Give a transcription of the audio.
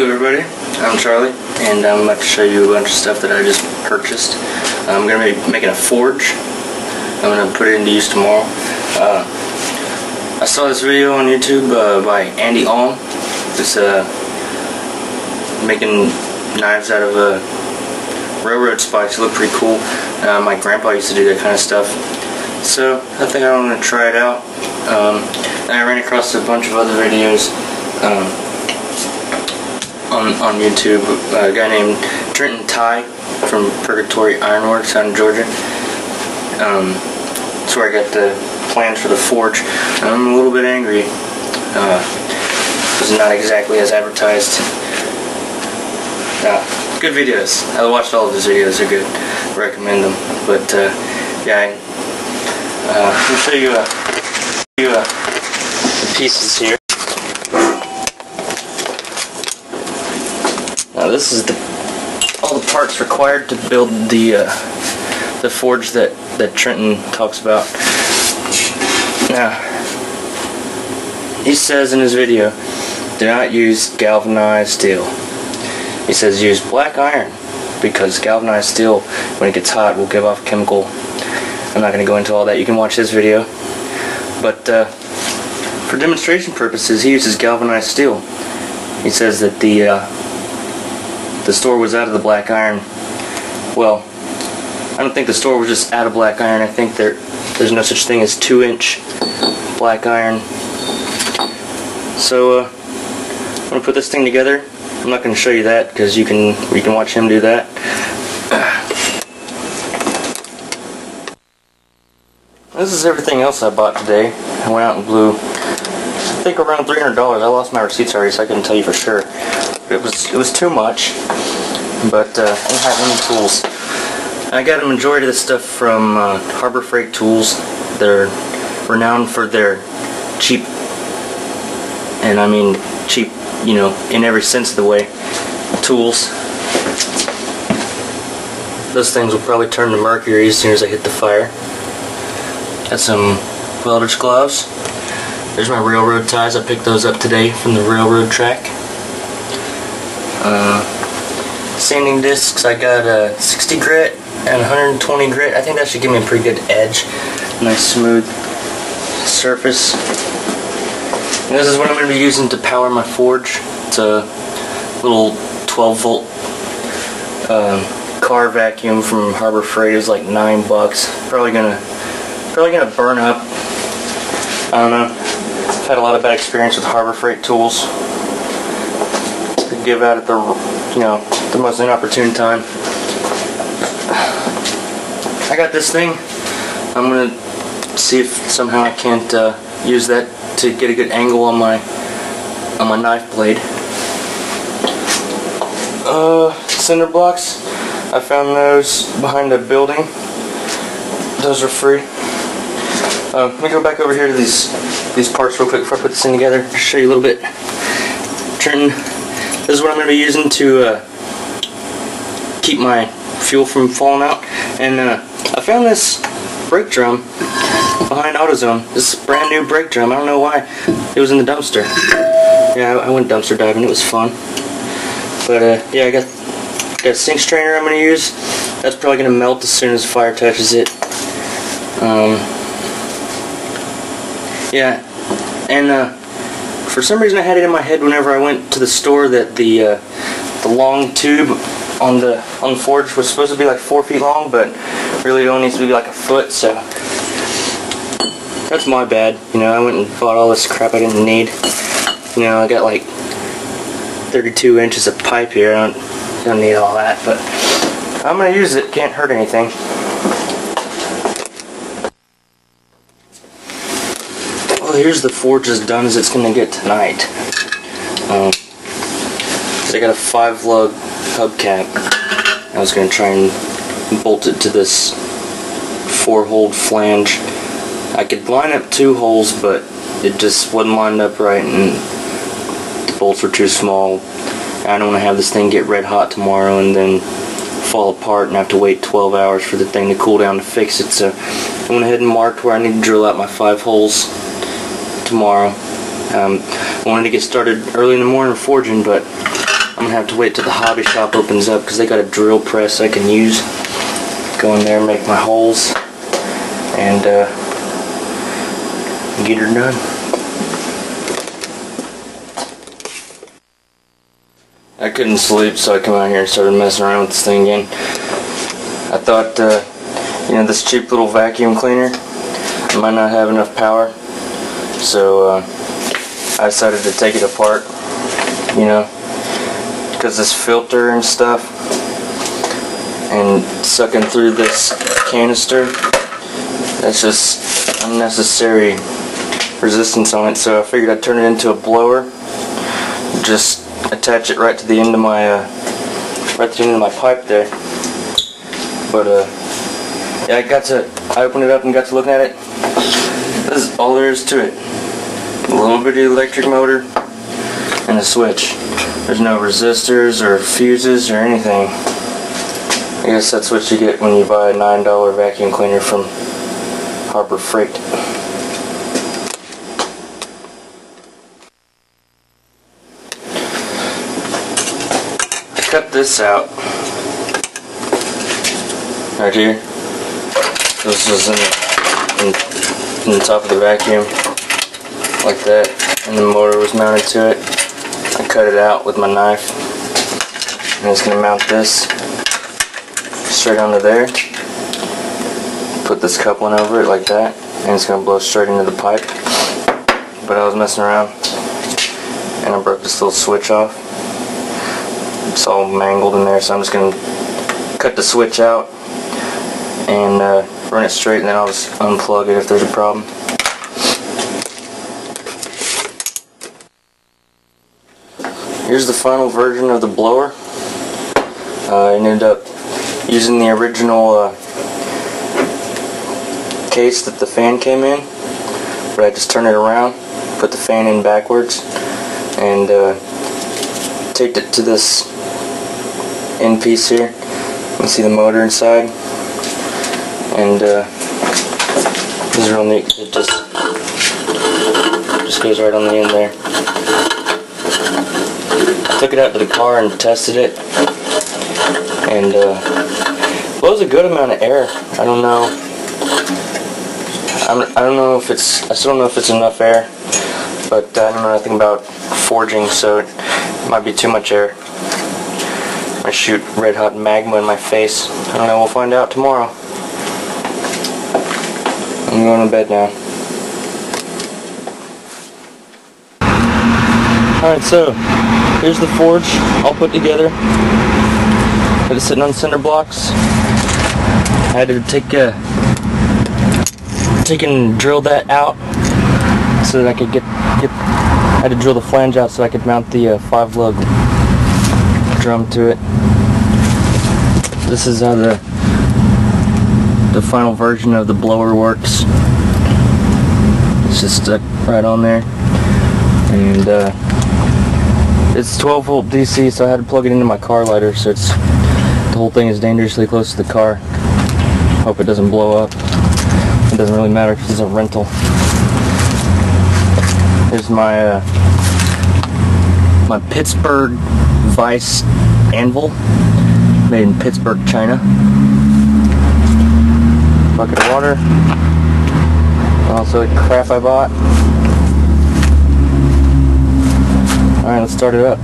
Hello everybody, I'm Charlie, and I'm about to show you a bunch of stuff that I just purchased. I'm going to be making a forge. I'm going to put it into use tomorrow. I saw this video on YouTube by Andy Alm. It's making knives out of railroad spikes. It looked pretty cool. My grandpa used to do that kind of stuff. So I think I'm going to try it out. And I ran across a bunch of other videos on YouTube. A guy named Trenton Ty from Purgatory Ironworks out in Georgia. That's where I got the plans for the forge. I'm a little bit angry. It was not exactly as advertised. Good videos. I watched all of his videos. They're good. I recommend them. But yeah, I'll show you the pieces here. Now this is all the parts required to build the forge that Trenton talks about. Now he says in his video, do not use galvanized steel. He says use black iron because galvanized steel, when it gets hot, will give off chemical. I'm not going to go into all that. You can watch his video. But for demonstration purposes, he uses galvanized steel. He says that the store was out of the black iron. Well, I don't think the store was just out of black iron. I think there's no such thing as 2-inch black iron. So I'm gonna put this thing together. I'm not going to show you that because you can watch him do that. This is everything else I bought today. I went out and blew, I think, around $300. I lost my receipts already, so I couldn't tell you for sure. It was too much, but I didn't have any tools. I got a majority of this stuff from Harbor Freight Tools. They're renowned for their cheap, and I mean cheap, you know, in every sense of the way, tools. Those things will probably turn to mercury as soon as I hit the fire. Got some welder's gloves. There's my railroad ties. I picked those up today from the railroad track. Sanding discs. I got a 60 grit and 120 grit. I think that should give me a pretty good edge. Nice smooth surface. And this is what I'm going to be using to power my forge. It's a little 12-volt car vacuum from Harbor Freight. It was like $9. Probably gonna burn up. I don't know. I've had a lot of bad experience with Harbor Freight tools. To give out at the most inopportune time. I got this thing. I'm gonna see if somehow I can't use that to get a good angle on my knife blade. Cinder blocks. I found those behind a building. Those are free. Let me go back over here to these parts real quick before I put this thing together. Show you a little bit. Trenton, this is what I'm going to be using to keep my fuel from falling out. And I found this brake drum behind AutoZone. This is a brand new brake drum. I don't know why it was in the dumpster. Yeah, I went dumpster diving. It was fun. But yeah, I got a sink strainer I'm going to use. That's probably going to melt as soon as fire touches it. Yeah, and for some reason I had it in my head whenever I went to the store that the long tube on the forge was supposed to be like 4 feet long, but really it only needs to be like a foot. So that's my bad. You know, I went and bought all this crap I didn't need. You know, I got like 32 inches of pipe here. I don't need all that, but I'm gonna use it. Can't hurt anything. Well, here's the forge as done as it's going to get tonight. So I got a 5-lug hubcap. I was going to try and bolt it to this 4-hole flange. I could line up 2 holes, but it just wasn't lined up right, and the bolts were too small. I don't want to have this thing get red hot tomorrow and then fall apart and have to wait 12 hours for the thing to cool down to fix it. So I went ahead and marked where I need to drill out my 5 holes tomorrow. I wanted to get started early in the morning forging, but I'm gonna have to wait till the hobby shop opens up because they got a drill press I can use. Go in there, make my holes, and get her done. I couldn't sleep, so I come out here and started messing around with this thing again. I thought, you know, this cheap little vacuum cleaner might not have enough power, so I decided to take it apart, you know, because this filter and stuff, and sucking through this canister, that's just unnecessary resistance on it. So I figured I'd turn it into a blower, just attach it right to the end of my pipe there. But yeah, I opened it up and got to looking at it. This is all there is to it. A little bitty electric motor and a switch. There's no resistors or fuses or anything. I guess that's what you get when you buy a $9 vacuum cleaner from Harbor Freight. Cut this out right here. This is in the top of the vacuum like that, and the motor was mounted to it. I cut it out with my knife, and it's going to mount this straight onto there. Put this coupling over it like that, and it's going to blow straight into the pipe. But I was messing around and I broke this little switch off. It's all mangled in there, so I'm just going to cut the switch out and run it straight, and then I'll just unplug it if there's a problem. Here's the final version of the blower. I ended up using the original case that the fan came in, but I just turned it around, put the fan in backwards, and taped it to this end piece here. You can see the motor inside, and this is real neat. It just goes right on the end there. I took it out to the car and tested it, and blows a good amount of air. I don't know. I don't know if it's. I still don't know if it's enough air, but I don't know nothing about forging, so it might be too much air. I shoot red hot magma in my face. I don't know. We'll find out tomorrow. I'm going to bed now. Alright, so here's the forge all put together. Got it sitting on cinder blocks. I had to take and drill that out so that I could I had to drill the flange out so I could mount the 5-lug drum to it. This is how the final version of the blower works. It's just stuck right on there, and it's 12-volt DC, so I had to plug it into my car lighter, so the whole thing is dangerously close to the car. Hope it doesn't blow up. It doesn't really matter because it's a rental. Here's my my Pittsburgh Vice anvil, made in Pittsburgh, China. Bucket of water. Also crap I bought. Alright, let's start it up.